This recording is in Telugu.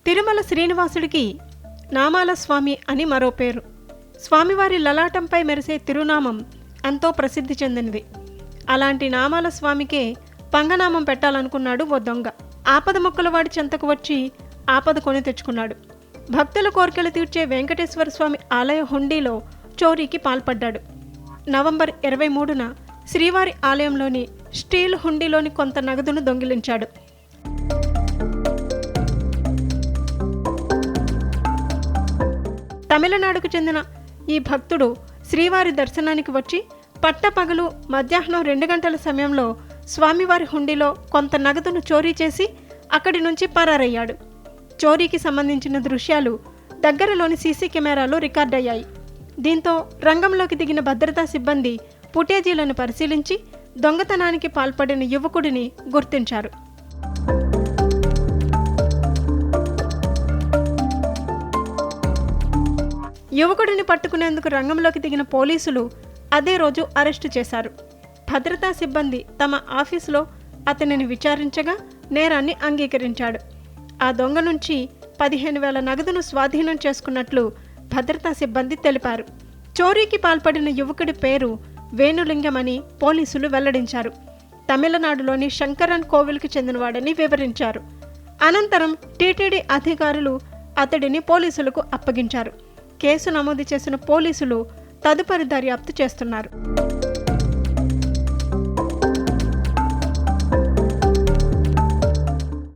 తిరుమల శ్రీనివాసుడికి నామాల స్వామి అని మరో పేరు. స్వామివారి లలాటంపై మెరిసే తిరునామం ఎంతో ప్రసిద్ధి చెందినది. అలాంటి నామాల స్వామికే పంగనామం పెట్టాలనుకున్నాడు ఓ దొంగ. ఆపద మొక్కలవాడి చెంతకు వచ్చి ఆపద కొని తెచ్చుకున్నాడు. భక్తుల కోరికలు తీర్చే వెంకటేశ్వర స్వామి ఆలయ హుండీలో చోరీకి పాల్పడ్డాడు. నవంబర్ 23న శ్రీవారి ఆలయంలోని స్టీల్ హుండీలోని కొంత నగదును దొంగిలించాడు. తమిళనాడుకు చెందిన ఈ భక్తుడు శ్రీవారి దర్శనానికి వచ్చి పట్టపగలు మధ్యాహ్నం 2 గంటల సమయంలో స్వామివారి హుండీలో కొంత నగదును చోరీ చేసి అక్కడి నుంచి పరారయ్యాడు. చోరీకి సంబంధించిన దృశ్యాలు దగ్గరలోని సీసీ కెమెరాలో రికార్డయ్యాయి. దీంతో రంగంలోకి దిగిన భద్రతా సిబ్బంది ఫుటేజీలను పరిశీలించి దొంగతనానికి పాల్పడిన యువకుడిని గుర్తించారు. యువకుడిని పట్టుకునేందుకు రంగంలోకి దిగిన పోలీసులు అదే రోజు అరెస్టు చేశారు. భద్రతా సిబ్బంది తమ ఆఫీసులో అతనిని విచారించగా నేరాన్ని అంగీకరించాడు. ఆ దొంగ నుంచి 15,000 నగదును స్వాధీనం చేసుకున్నట్లు భద్రతా సిబ్బంది తెలిపారు. చోరీకి పాల్పడిన యువకుడి పేరు వేణులింగం అని పోలీసులు వెల్లడించారు. తమిళనాడులోని శంకరన్ కోవిల్కి చెందినవాడని వివరించారు. అనంతరం టీటీడీ అధికారులు అతడిని పోలీసులకు అప్పగించారు. కేసు నమోదు చేసిన పోలీసులు తదుపరి దర్యాప్తు చేస్తున్నారు.